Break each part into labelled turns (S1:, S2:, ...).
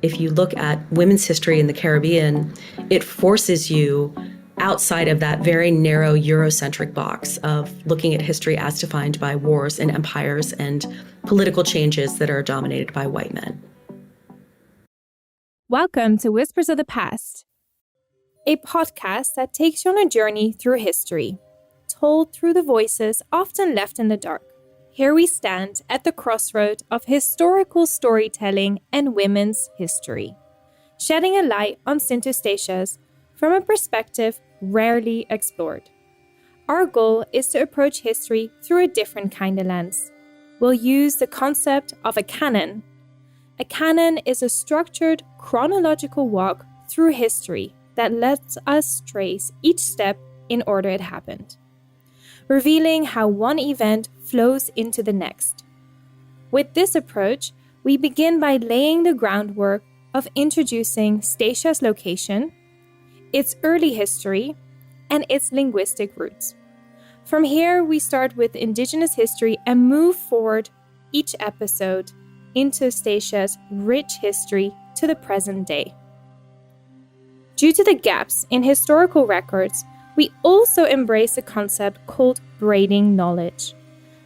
S1: If you look at women's history in the Caribbean, it forces you outside of that very narrow Eurocentric box of looking at history as defined by wars and empires and political changes that are dominated by white men.
S2: Welcome to Whispers of the Past, a podcast that takes you on a journey through history, told through the voices often left in the dark. Here we stand at the crossroad of historical storytelling and women's history, shedding a light on St. Eustatius from a perspective rarely explored. Our goal is to approach history through a different kind of lens. We'll use the concept of a canon. A canon is a structured chronological walk through history that lets us trace each step in order it happened, revealing how one event flows into the next. With this approach, we begin by laying the groundwork of introducing Statia's location, its early history, and its linguistic roots. From here, we start with indigenous history and move forward each episode into Statia's rich history to the present day. Due to the gaps in historical records, we also embrace a concept called braiding knowledge,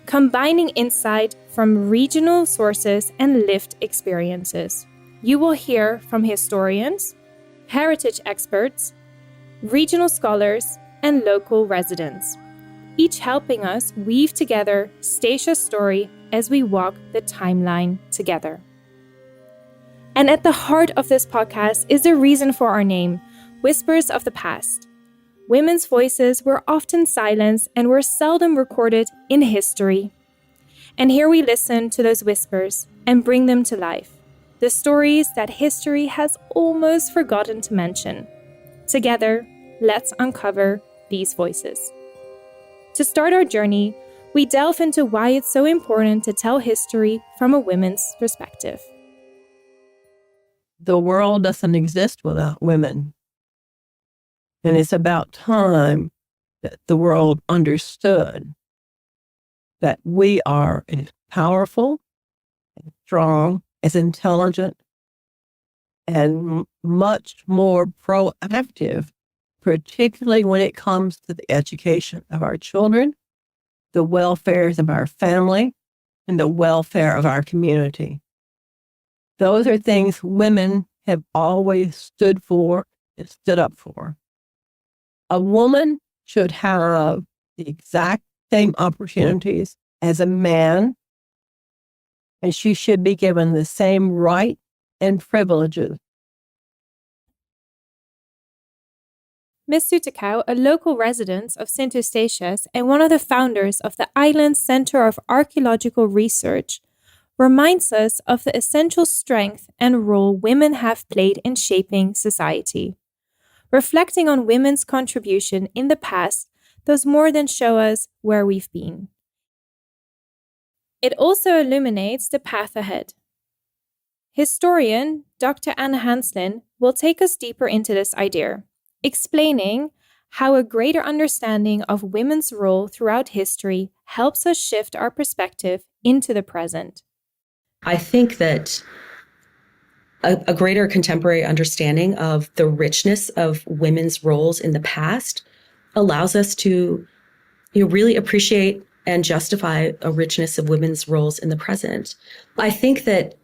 S2: combining insight from regional sources and lived experiences. You will hear from historians, heritage experts, regional scholars, and local residents, each helping us weave together Statia's story as we walk the timeline together. And at the heart of this podcast is the reason for our name, Whispers of the Past. Women's voices were often silenced and were seldom recorded in history. And here we listen to those whispers and bring them to life, the stories that history has almost forgotten to mention. Together, let's uncover these voices. To start our journey, we delve into why it's so important to tell history from a women's perspective.
S3: The world doesn't exist without women. And it's about time that the world understood that we are as powerful, as strong, as intelligent, and much more proactive, particularly when it comes to the education of our children, the welfare of our family, and the welfare of our community. Those are things women have always stood for and stood up for. A woman should have the exact same opportunities as a man, and she should be given the same rights and privileges.
S2: Ms. Soutekouw, a local resident of St. Eustatius and one of the founders of the Island Center of Archaeological Research, reminds us of the essential strength and role women have played in shaping society. Reflecting on women's contribution in the past does more than show us where we've been. It also illuminates the path ahead. Historian Dr. Anishanslin will take us deeper into this idea, explaining how a greater understanding of women's role throughout history helps us shift our perspective into the present.
S1: I think that a greater contemporary understanding of the richness of women's roles in the past allows us to really appreciate and justify a richness of women's roles in the present. I think that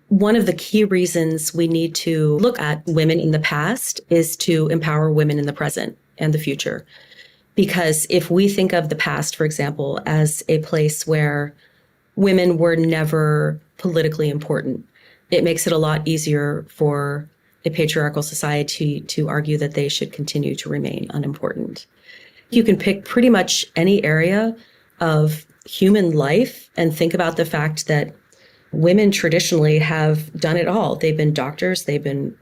S1: one of the key reasons we need to look at women in the past is to empower women in the present and the future. Because if we think of the past, for example, as a place where women were never politically important, it makes it a lot easier for a patriarchal society to argue that they should continue to remain unimportant. You can pick pretty much any area of human life and think about the fact that women traditionally have done it all. They've been doctors, they've been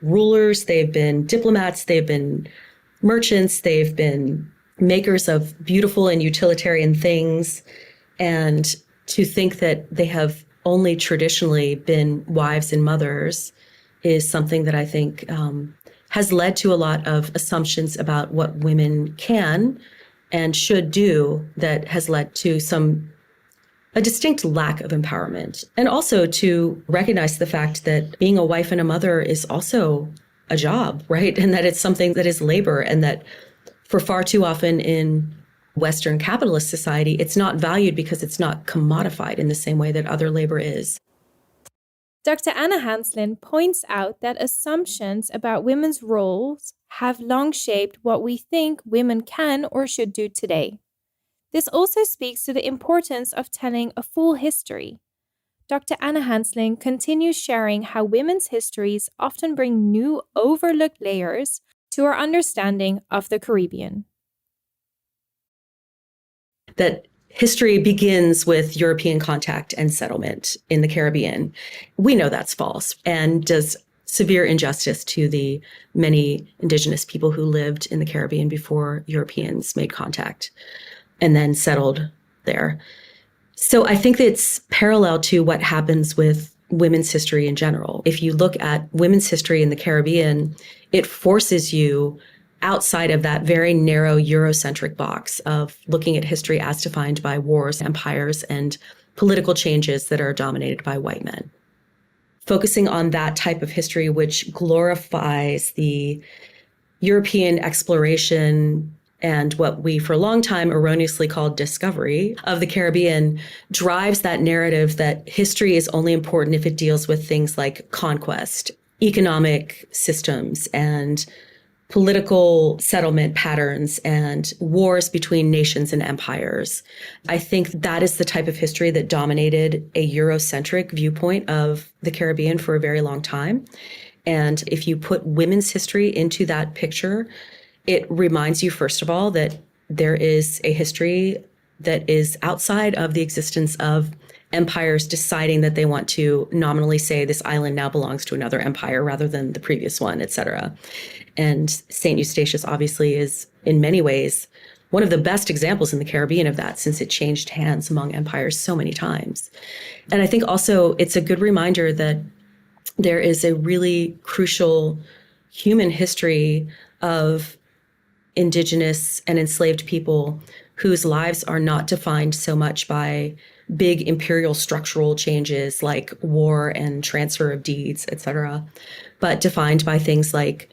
S1: rulers, they've been diplomats, they've been merchants, they've been makers of beautiful and utilitarian things. And to think that they have only traditionally been wives and mothers is something that I think has led to a lot of assumptions about what women can and should do that has led to some a distinct lack of empowerment. And also to recognize the fact that being a wife and a mother is also a job, right? And that it's something that is labor, and that for far too often in Western capitalist society, it's not valued because it's not commodified in the same way that other labor is.
S2: Dr. Anishanslin points out that assumptions about women's roles have long shaped what we think women can or should do today. This also speaks to the importance of telling a full history. Dr. Anishanslin continues sharing how women's histories often bring new overlooked layers to our understanding of the Caribbean.
S1: That history begins with European contact and settlement in the Caribbean. We know that's false and does severe injustice to the many indigenous people who lived in the Caribbean before Europeans made contact and then settled there. So I think it's parallel to what happens with women's history in general. If you look at women's history in the Caribbean, it forces you outside of that very narrow Eurocentric box of looking at history as defined by wars, empires, and political changes that are dominated by white men. Focusing on that type of history, which glorifies the European exploration and what we for a long time erroneously called discovery of the Caribbean, drives that narrative that history is only important if it deals with things like conquest, economic systems, and political settlement patterns and wars between nations and empires. I think that is the type of history that dominated a Eurocentric viewpoint of the Caribbean for a very long time. And if you put women's history into that picture, it reminds you, first of all, that there is a history that is outside of the existence of empires deciding that they want to nominally say this island now belongs to another empire rather than the previous one, et cetera. And St. Eustatius obviously is in many ways one of the best examples in the Caribbean of that, since it changed hands among empires so many times. And I think also it's a good reminder that there is a really crucial human history of indigenous and enslaved people whose lives are not defined so much by big imperial structural changes like war and transfer of deeds, et cetera, but defined by things like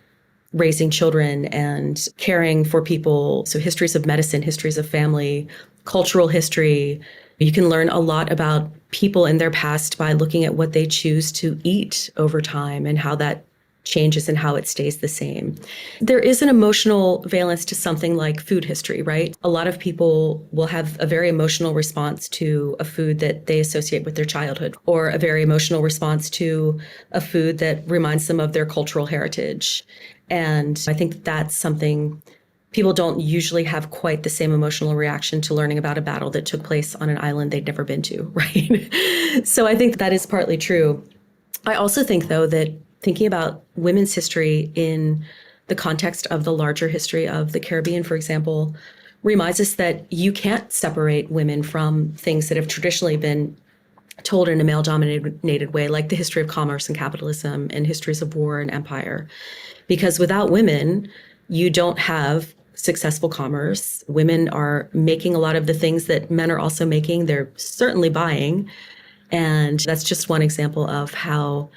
S1: raising children and caring for people. So histories of medicine, histories of family, cultural history. You can learn a lot about people in their past by looking at what they choose to eat over time and how that changes and how it stays the same. There is an emotional valence to something like food history, right? A lot of people will have a very emotional response to a food that they associate with their childhood, or a very emotional response to a food that reminds them of their cultural heritage. And I think that's something people don't usually have quite the same emotional reaction to learning about a battle that took place on an island they'd never been to, right? So I think that is partly true. I also think, though, that thinking about women's history in the context of the larger history of the Caribbean, for example, reminds us that you can't separate women from things that have traditionally been told in a male-dominated way, like the history of commerce and capitalism and histories of war and empire. Because without women, you don't have successful commerce. Women are making a lot of the things that men are also making. They're certainly buying. And that's just one example of how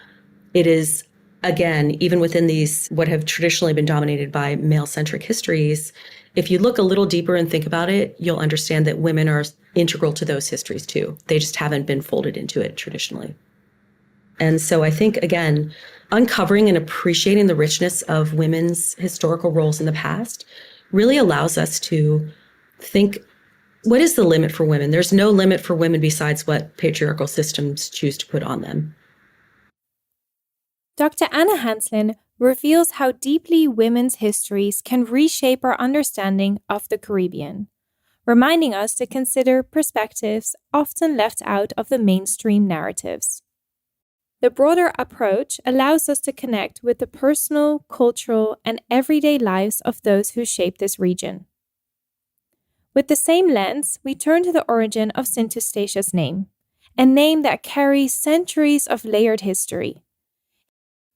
S1: it is, again, even within these, what have traditionally been dominated by male-centric histories, if you look a little deeper and think about it, you'll understand that women are integral to those histories too. They just haven't been folded into it traditionally. And so I think, again, uncovering and appreciating the richness of women's historical roles in the past really allows us to think, what is the limit for women? There's no limit for women besides what patriarchal systems choose to put on them.
S2: Dr. Anishanslin reveals how deeply women's histories can reshape our understanding of the Caribbean, reminding us to consider perspectives often left out of the mainstream narratives. The broader approach allows us to connect with the personal, cultural, and everyday lives of those who shape this region. With the same lens, we turn to the origin of St. Eustatius' name, a name that carries centuries of layered history.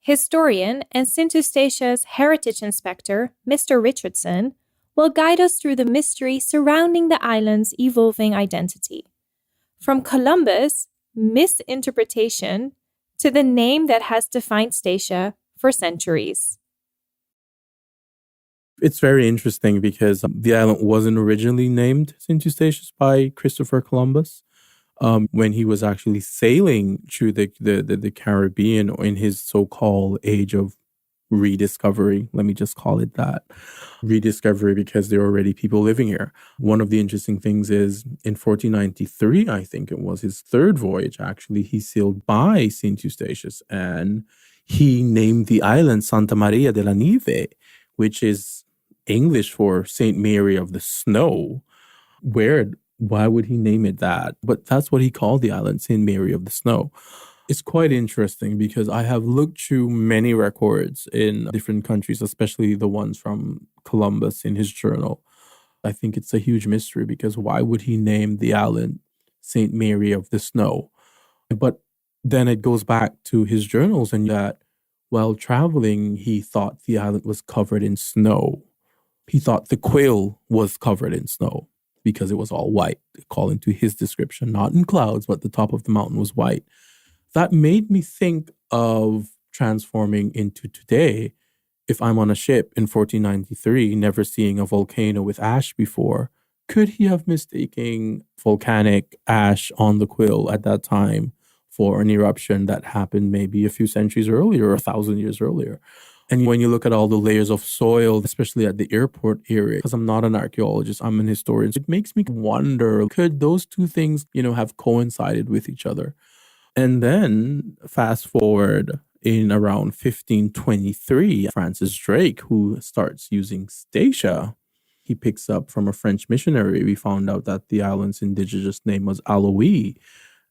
S2: Historian and St. Eustatius' heritage inspector, Mr. Richardson, will guide us through the mystery surrounding the island's evolving identity. From Columbus' misinterpretation to the name that has defined Statia for centuries.
S4: It's very interesting because the island wasn't originally named St. Eustatius by Christopher Columbus. When he was actually sailing through the Caribbean in his so-called age of rediscovery, let me just call it that, rediscovery, because there are already people living here. One of the interesting things is in 1493, I think it was his third voyage, actually, he sailed by St. Eustatius and he named the island Santa Maria de la Nieve, which is English for Saint Mary of the Snow. Why would he name it that? But that's what he called the island, Saint Mary of the Snow. It's quite interesting because I have looked through many records in different countries, especially the ones from Columbus in his journal. I think it's a huge mystery because why would he name the island Saint Mary of the Snow? But then it goes back to his journals and that while traveling, he thought the island was covered in snow. He thought the quill was covered in snow because it was all white, according to his description, not in clouds, but the top of the mountain was white. That made me think of transforming into today. If I'm on a ship in 1493, never seeing a volcano with ash before, could he have mistaken volcanic ash on the quill at that time for an eruption that happened maybe a few centuries earlier or 1,000 years earlier? And when you look at all the layers of soil, especially at the airport area, because I'm not an archaeologist, I'm an historian, so it makes me wonder, could those two things, have coincided with each other? And then fast forward in around 1523, Francis Drake, who starts using Statia, he picks up from a French missionary. We found out that the island's indigenous name was Aloe.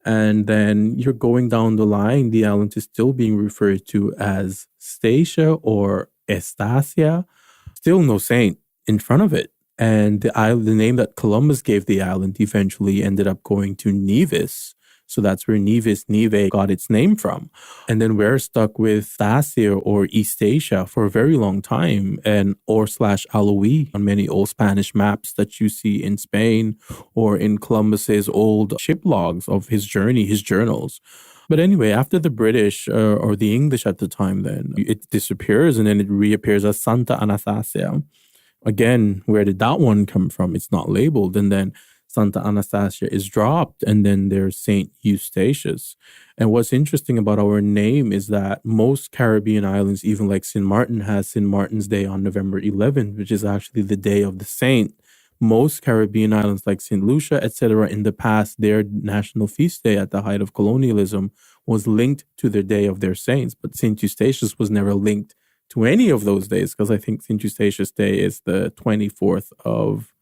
S4: And then you're going down the line, the island is still being referred to as Statia or Estacia. Still no saint in front of it. And the name that Columbus gave the island eventually ended up going to Nevis. So that's where Neve got its name from. And then we're stuck with Stacia or Eustatius for a very long time, and or/Aloe on many old Spanish maps that you see in Spain or in Columbus's old ship logs of his journey, his journals. But anyway, after the British or the English at the time, then it disappears and then it reappears as Santa Anastasia. Again, where did that one come from? It's not labeled. And then Santa Anastasia is dropped, and then there's Saint Eustatius. And what's interesting about our name is that most Caribbean islands, even like St. Martin, has St. Martin's Day on November 11th, which is actually the day of the saint. Most Caribbean islands like St. Lucia, etc., in the past, their national feast day at the height of colonialism was linked to the day of their saints. But Saint Eustatius was never linked to any of those days, because I think St. Eustatius Day is the 24th of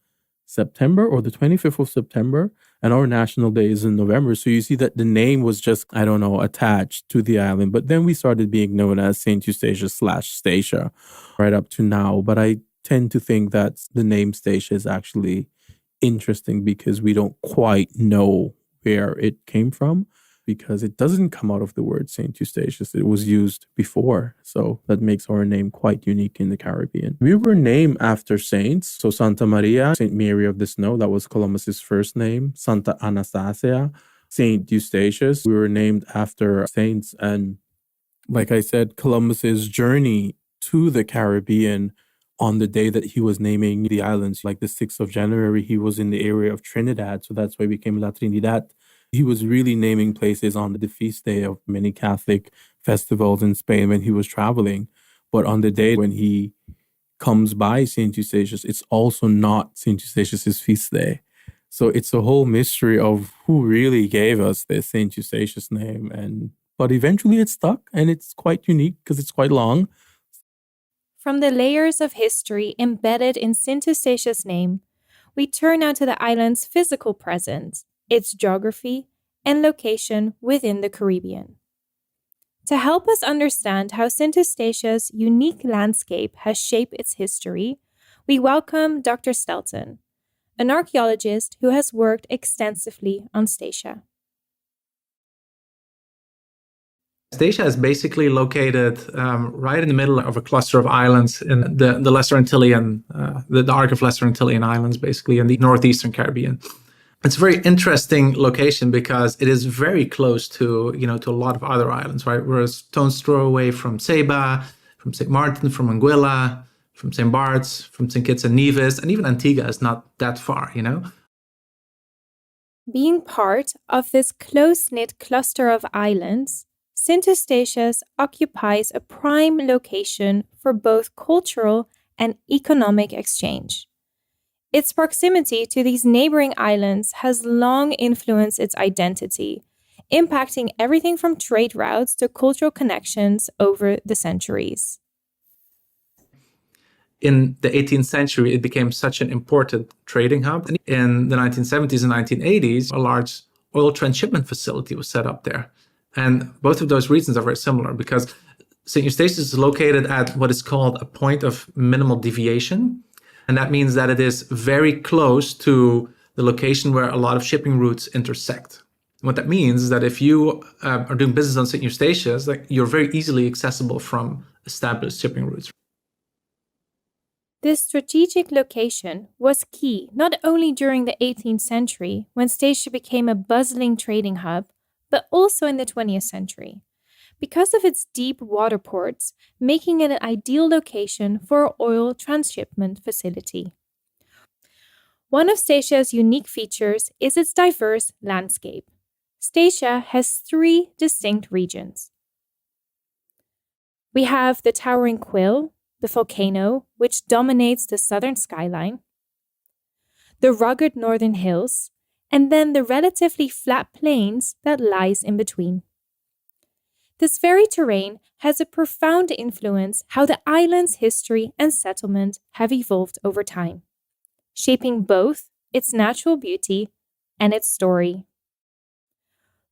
S4: September or the 25th of September, and our national day is in November. So you see that the name was just, attached to the island. But then we started being known as St. Eustatius /Statia right up to now. But I tend to think that the name Statia is actually interesting because we don't quite know where it came from, because it doesn't come out of the word St. Eustatius. It was used before. So that makes our name quite unique in the Caribbean. We were named after saints. So Santa Maria, St. Mary of the Snow, that was Columbus's first name. Santa Anastasia, St. Eustatius. We were named after saints. And like I said, Columbus's journey to the Caribbean on the day that he was naming the islands, like the 6th of January, he was in the area of Trinidad. So that's why we came La Trinidad. He was really naming places on the feast day of many Catholic festivals in Spain when he was traveling. But on the day when he comes by St. Eustatius, it's also not St. Eustatius' feast day. So it's a whole mystery of who really gave us this St. Eustatius name. But eventually it stuck, and it's quite unique because it's quite long.
S2: From the layers of history embedded in St. Eustatius' name, we turn now to the island's physical presence, its geography, and location within the Caribbean. To help us understand how St. Eustatius' unique landscape has shaped its history, we welcome Dr. Stelton, an archaeologist who has worked extensively on Statia.
S5: Statia is basically located right in the middle of a cluster of islands in the Lesser Antillean, the arc of Lesser Antillean Islands, basically in the northeastern Caribbean. It's a very interesting location because it is very close to, to a lot of other islands, right? We're a stone's throw away from Ceiba, from St. Martin, from Anguilla, from St. Bart's, from St. Kitts and Nevis, and even Antigua is not that far,
S2: Being part of this close-knit cluster of islands, St. Eustatius occupies a prime location for both cultural and economic exchange. Its proximity to these neighboring islands has long influenced its identity, impacting everything from trade routes to cultural connections over the centuries.
S5: In the 18th century, it became such an important trading hub. In the 1970s and 1980s, a large oil transshipment facility was set up there. And both of those reasons are very similar because St. Eustatius is located at what is called a point of minimal deviation. And that means that it is very close to the location where a lot of shipping routes intersect. And what that means is that if you are doing business on St. Eustatius, you're very easily accessible from established shipping routes.
S2: This strategic location was key not only during the 18th century, when Statia became a bustling trading hub, but also in the 20th century, because of its deep water ports, making it an ideal location for an oil transshipment facility. One of Statia's unique features is its diverse landscape. Statia has 3 distinct regions. We have the towering Quill, the volcano, which dominates the southern skyline, the rugged northern hills, and then the relatively flat plains that lies in between. This very terrain has a profound influence how the island's history and settlement have evolved over time, shaping both its natural beauty and its story.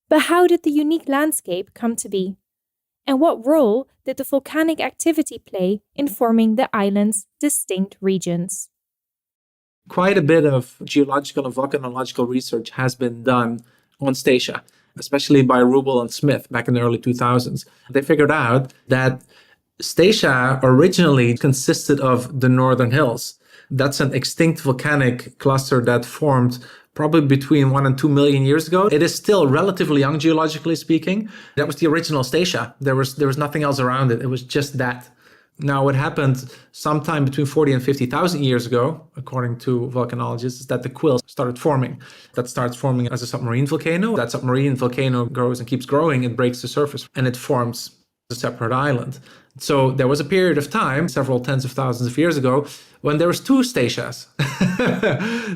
S2: But how did the unique landscape come to be? And what role did the volcanic activity play in forming the island's distinct regions?
S5: Quite a bit of geological and volcanological research has been done on Statia, especially by Rubel and Smith back in the early 2000s. They figured out that Statia originally consisted of the northern hills. That's an extinct volcanic cluster that formed probably between 1 and 2 million years ago. It is still relatively young, geologically speaking. That was the original Statia. There was nothing else around it. It was just that. Now, what happened sometime between 40 and 50,000 years ago, according to volcanologists, is that the Quill started forming. That starts forming as a submarine volcano. That submarine volcano grows and keeps growing. It breaks the surface and it forms a separate island. So there was a period of time, several tens of thousands of years ago, when there was 2 Statias.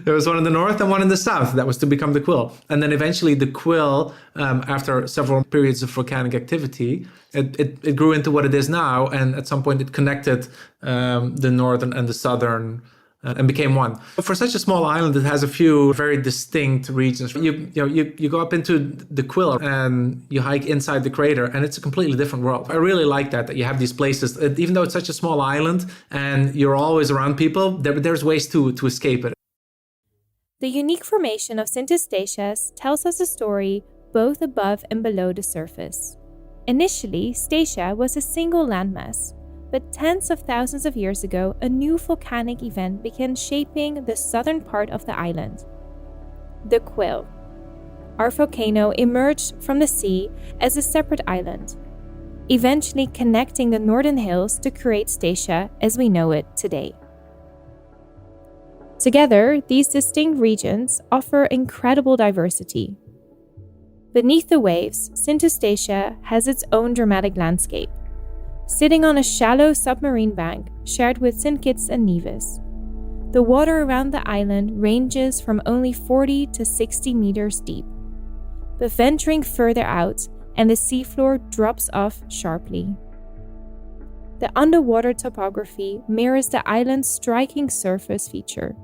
S5: There was one in the north and one in the south that was to become the Quill. And then eventually the Quill, after several periods of volcanic activity, it grew into what it is now. And at some point it connected the northern and the southern and became one. For such a small island, it has a few very distinct regions. You go up into the Quill and you hike inside the crater, and it's a completely different world. I really like that you have these places, even though it's such a small island and you're always around people, there's ways to escape it.
S2: The unique formation of St. Eustatius tells us a story both above and below the surface. Initially, Statia was a single landmass. But tens of thousands of years ago, a new volcanic event began shaping the southern part of the island. The Quill. Our volcano emerged from the sea as a separate island, eventually connecting the northern hills to create Statia as we know it today. Together, these distinct regions offer incredible diversity. Beneath the waves, St. Eustatius has its own dramatic landscape, sitting on a shallow submarine bank shared with St. Kitts and Nevis. The water around the island ranges from only 40 to 60 meters deep, but venturing further out and the seafloor drops off sharply. The underwater topography mirrors the island's striking surface feature,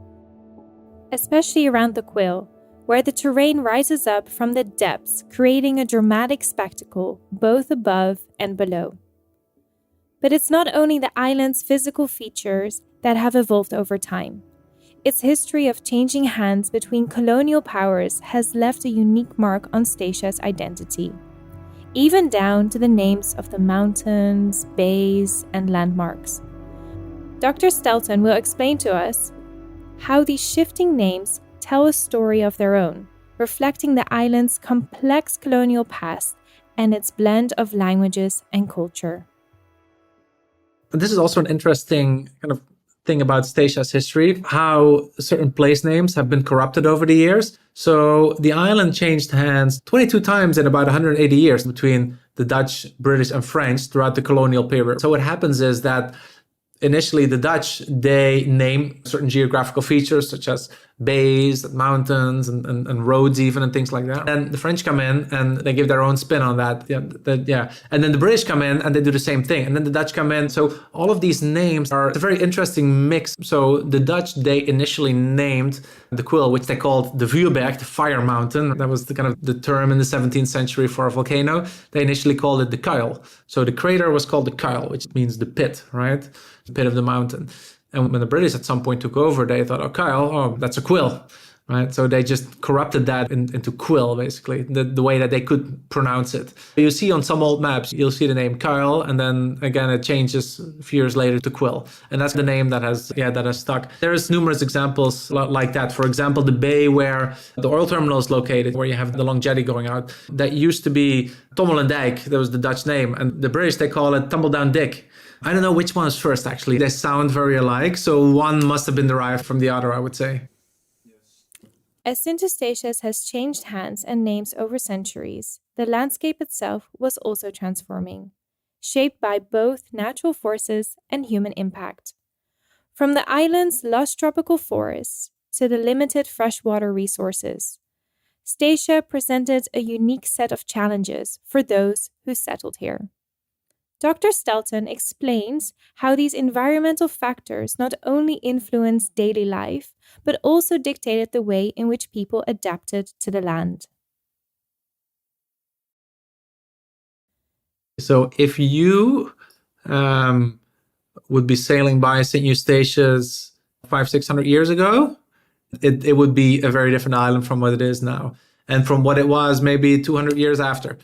S2: especially around the Quill, where the terrain rises up from the depths, creating a dramatic spectacle both above and below. But it's not only the island's physical features that have evolved over time. Its history of changing hands between colonial powers has left a unique mark on Statia's identity, even down to the names of the mountains, bays, and landmarks. Dr. Stelton will explain to us how these shifting names tell a story of their own, reflecting the island's complex colonial past and its blend of languages and culture.
S5: This is also an interesting kind of thing about Statia's history, how certain place names have been corrupted over the years. So the island changed hands 22 times in about 180 years between the Dutch, British, and French throughout the colonial period. So what happens is that initially the Dutch, they name certain geographical features such as bays, mountains, and roads even, and things like that. And the French come in and they give their own spin on that. Yeah. And then the British come in and they do the same thing. And then the Dutch come in. So all of these names are a very interesting mix. So the Dutch, they initially named the quill, which they called the Vuurberg, the fire mountain. That was the kind of the term in the 17th century for a volcano. They initially called it the Kuil. So the crater was called the Kuil, which means the pit, right? The pit of the mountain. And when the British at some point took over, they thought, oh, that's a quill, right? So they just corrupted that into quill, basically, the way that they could pronounce it. You see on some old maps, you'll see the name Kuil, and then again, it changes a few years later to quill. And that's the name that has stuck. There's numerous examples like that. For example, the bay where the oil terminal is located, where you have the long jetty going out, that used to be Tommelendijk, that was the Dutch name. And the British, they call it Tumbledown Dick. I don't know which one is first, actually. They sound very alike, so one must have been derived from the other, I would say.
S2: As St. Eustatius has changed hands and names over centuries, the landscape itself was also transforming, shaped by both natural forces and human impact. From the island's lush tropical forests to the limited freshwater resources, Statia presented a unique set of challenges for those who settled here. Dr. Stelton explains how these environmental factors not only influenced daily life, but also dictated the way in which people adapted to the land.
S5: So if you would be sailing by St. Eustatius 500-600 years ago, it would be a very different island from what it is now, and from what it was maybe 200 years after.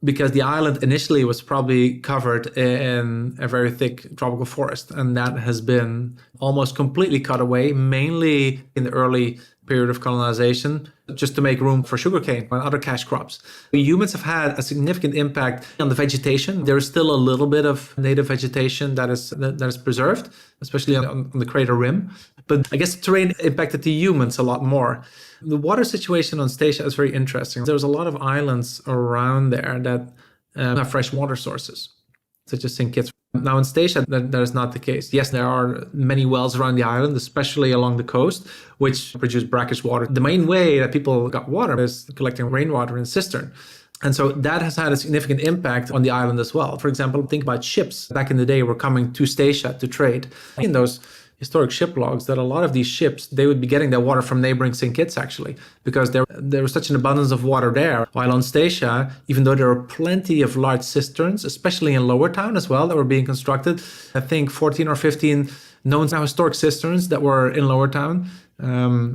S5: Because the island initially was probably covered in a very thick tropical forest, and that has been almost completely cut away, mainly in the early period of colonization, just to make room for sugarcane and other cash crops. Humans have had a significant impact on the vegetation. There is still a little bit of native vegetation that is preserved, especially on the crater rim. But I guess the terrain impacted the humans a lot more. The water situation on Statia is very interesting. There's a lot of islands around there that have fresh water sources, such as St. Kitts. Now in Statia, that is not the case. Yes, there are many wells around the island, especially along the coast, which produce brackish water. The main way that people got water is collecting rainwater in a cistern. And so that has had a significant impact on the island as well. For example, think about ships. Back in the day, were coming to Statia to trade. In those historic ship logs, that a lot of these ships, they would be getting their water from neighboring St. Kitts, actually, because there was such an abundance of water there. While on Statia, even though there were plenty of large cisterns, especially in Lower Town as well, that were being constructed, I think 14 or 15 known now historic cisterns that were in Lower Town.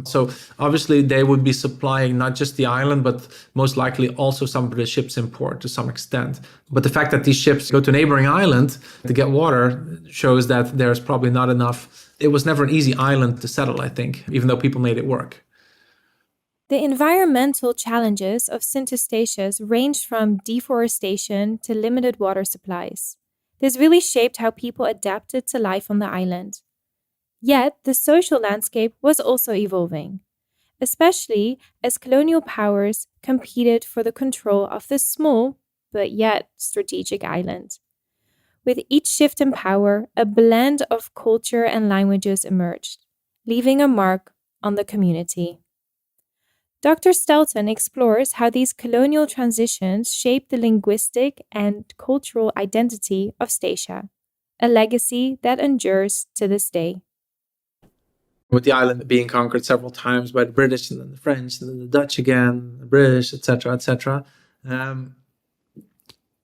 S5: So obviously they would be supplying not just the island, but most likely also some of the ships in port to some extent. But the fact that these ships go to a neighboring island to get water shows that there's probably not enough. It was never an easy island to settle, I think, even though people made it work.
S2: The environmental challenges of St. Eustatius ranged from deforestation to limited water supplies. This really shaped how people adapted to life on the island. Yet, the social landscape was also evolving, especially as colonial powers competed for the control of this small, but yet strategic island. With each shift in power, a blend of culture and languages emerged, leaving a mark on the community. Dr. Stelton explores how these colonial transitions shaped the linguistic and cultural identity of Statia, a legacy that endures to this day.
S5: With the island being conquered several times by the British and then the French and then the Dutch again, the British, etc., etc.,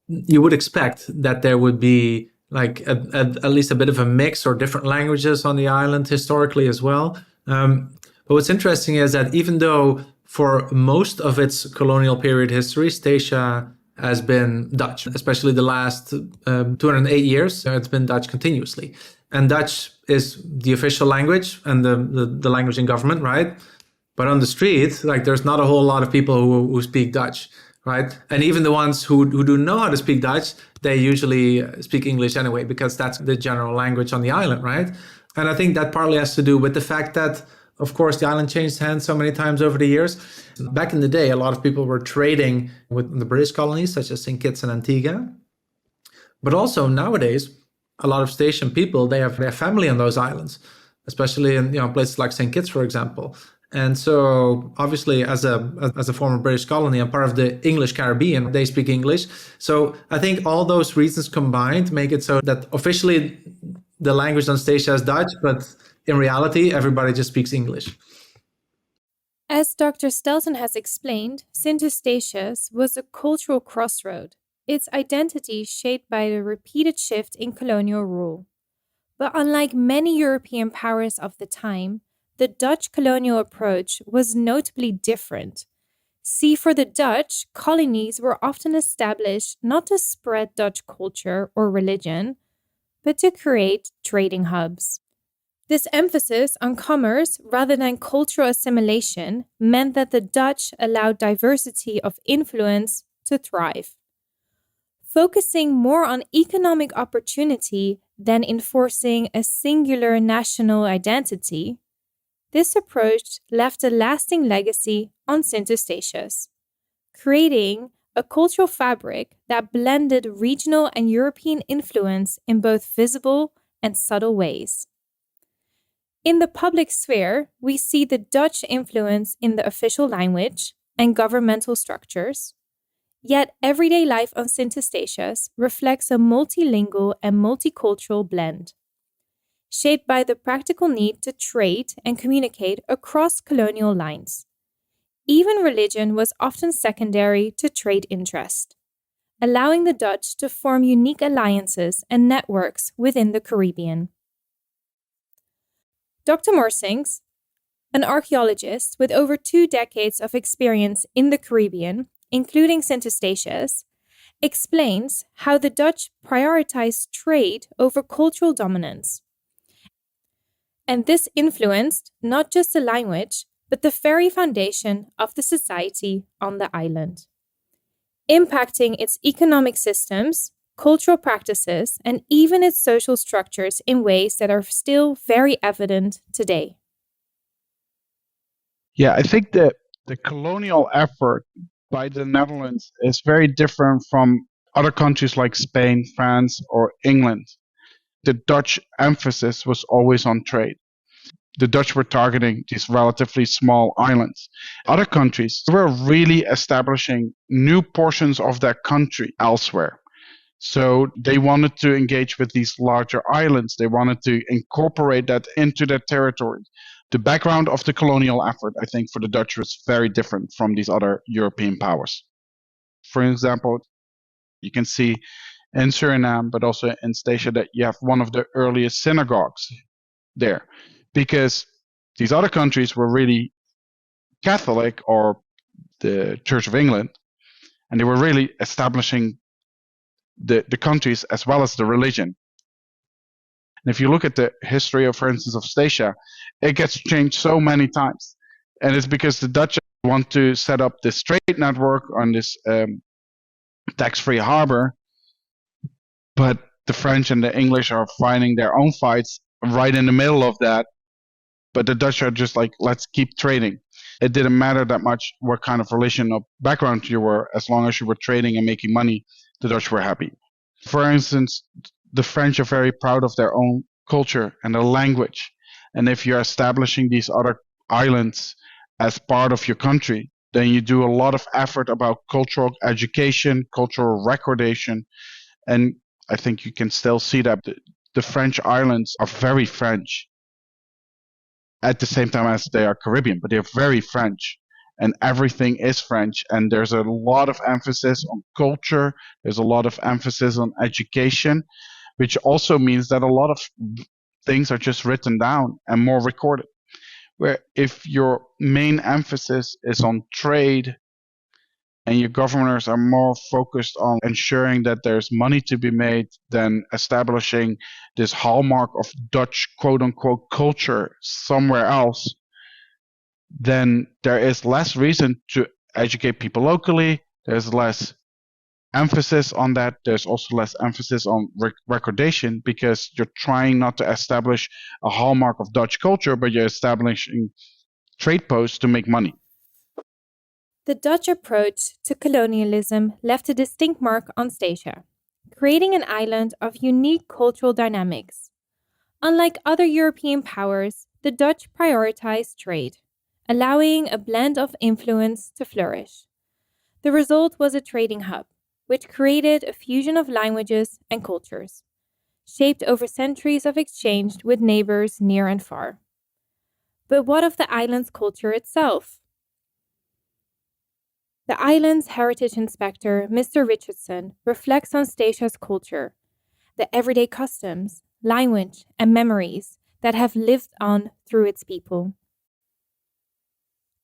S5: you would expect that there would be like at least a bit of a mix or different languages on the island historically as well. But what's interesting is that even though for most of its colonial period history, Statia has been Dutch, especially the last 208 years, it's been Dutch continuously. And Dutch is the official language and the language in government, right? But on the street, like there's not a whole lot of people who speak Dutch, right? And even the ones who do know how to speak Dutch, they usually speak English anyway, because that's the general language on the island, right? And I think that partly has to do with the fact that, of course, the island changed hands so many times over the years. Back in the day, a lot of people were trading with the British colonies, such as St. Kitts and Antigua. But also nowadays, a lot of station people, they have their family on those islands, especially in places like St. Kitts, for example. And so obviously as a former British colony and part of the English Caribbean, they speak English. So I think all those reasons combined make it so that officially the language on Statia is Dutch, but in reality, everybody just speaks English.
S2: As Dr. Stelton has explained, Sint Eustatius was a cultural crossroad, its identity shaped by the repeated shift in colonial rule. But unlike many European powers of the time, the Dutch colonial approach was notably different. See, for the Dutch, colonies were often established not to spread Dutch culture or religion, but to create trading hubs. This emphasis on commerce rather than cultural assimilation meant that the Dutch allowed diversity of influence to thrive. Focusing more on economic opportunity than enforcing a singular national identity, this approach left a lasting legacy on Sint Eustatius, creating a cultural fabric that blended regional and European influence in both visible and subtle ways. In the public sphere, we see the Dutch influence in the official language and governmental structures, yet everyday life on Sint Eustatius reflects a multilingual and multicultural blend, shaped by the practical need to trade and communicate across colonial lines. Even religion was often secondary to trade interest, allowing the Dutch to form unique alliances and networks within the Caribbean. Dr. Morsink, an archaeologist with over 2 decades of experience in the Caribbean, including Sint Eustatius, explains how the Dutch prioritized trade over cultural dominance. And this influenced not just the language, but the very foundation of the society on the island, impacting its economic systems, cultural practices, and even its social structures in ways that are still very evident today.
S6: Yeah, I think that the colonial effort by the Netherlands is very different from other countries like Spain, France, or England. The Dutch emphasis was always on trade. The Dutch were targeting these relatively small islands. Other countries were really establishing new portions of their country elsewhere. So they wanted to engage with these larger islands. They wanted to incorporate that into their territory. The background of the colonial effort, I think, for the Dutch was very different from these other European powers. For example, you can see in Suriname, but also in Statia, that you have one of the earliest synagogues there, because these other countries were really Catholic, or the Church of England, and they were really establishing the countries as well as the religion. And if you look at the history of, for instance, of Statia, it gets changed so many times. And it's because the Dutch want to set up this trade network on this tax-free harbor, but the French and the English are fighting their own fights right in the middle of that. But the Dutch are just like, let's keep trading. It didn't matter that much what kind of religion or background you were, as long as you were trading and making money, the Dutch were happy. For instance, the French are very proud of their own culture and their language. And if you're establishing these other islands as part of your country, then you do a lot of effort about cultural education, cultural recordation. And I think you can still see that the French islands are very French at the same time as they are Caribbean, but they're very French. And everything is French, and there's a lot of emphasis on culture. There's a lot of emphasis on education, which also means that a lot of things are just written down and more recorded. Where if your main emphasis is on trade and your governors are more focused on ensuring that there's money to be made than establishing this hallmark of Dutch quote-unquote culture somewhere else, then there is less reason to educate people locally. There's less emphasis on that. There's also less emphasis on recordation, because you're trying not to establish a hallmark of Dutch culture, but you're establishing trade posts to make money.
S2: The Dutch approach to colonialism left a distinct mark on Statia, creating an island of unique cultural dynamics. Unlike other European powers, the Dutch prioritized trade, allowing a blend of influence to flourish. The result was a trading hub, which created a fusion of languages and cultures, shaped over centuries of exchange with neighbors near and far. But what of the island's culture itself? The island's heritage inspector, Mr. Richardson, reflects on Statia's culture, the everyday customs, language, and memories that have lived on through its people.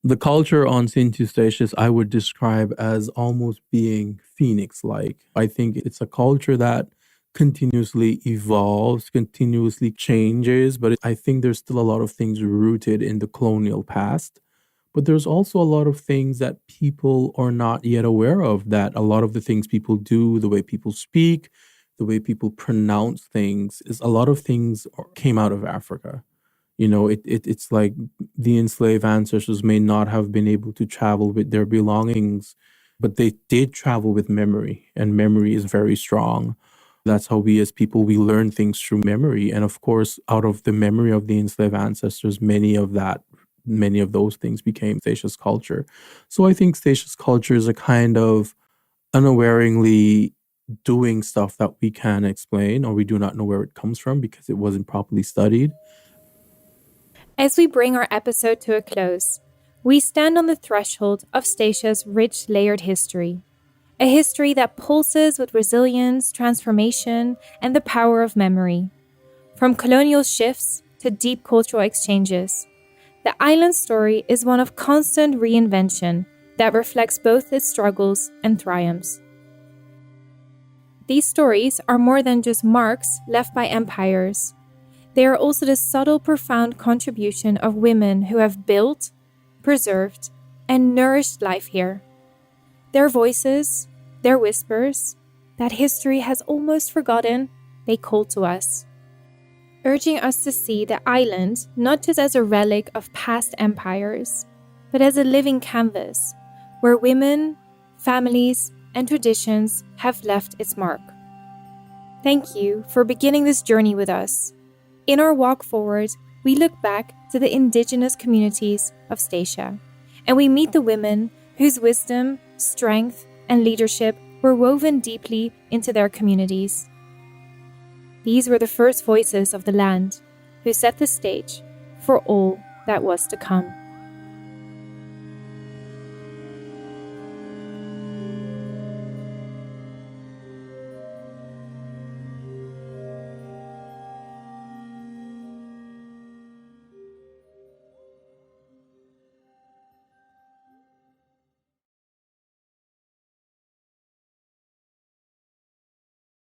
S4: The culture on Sint Eustatius I would describe as almost being phoenix-like. I think it's a culture that continuously evolves, continuously changes, but I think there's still a lot of things rooted in the colonial past. But there's also a lot of things that people are not yet aware of, that a lot of the things people do, the way people speak, the way people pronounce things, is a lot of things came out of Africa. You know, it's like the enslaved ancestors may not have been able to travel with their belongings, but they did travel with memory, and memory is very strong. That's how we as people, we learn things through memory. And of course, out of the memory of the enslaved ancestors, many of those things became Statia's culture. So I think Statia's culture is a kind of unawareingly doing stuff that we can't explain, or we do not know where it comes from because it wasn't properly studied.
S2: As we bring our episode to a close, we stand on the threshold of Statia's rich, layered history. A history that pulses with resilience, transformation, and the power of memory. From colonial shifts to deep cultural exchanges, the island's story is one of constant reinvention that reflects both its struggles and triumphs. These stories are more than just marks left by empires. They are also the subtle, profound contribution of women who have built, preserved, and nourished life here. Their voices, their whispers, that history has almost forgotten, they call to us, urging us to see the island not just as a relic of past empires, but as a living canvas where women, families, and traditions have left its mark. Thank you for beginning this journey with us. In our walk forward, we look back to the indigenous communities of Statia, and we meet the women whose wisdom, strength, and leadership were woven deeply into their communities. These were the first voices of the land, who set the stage for all that was to come.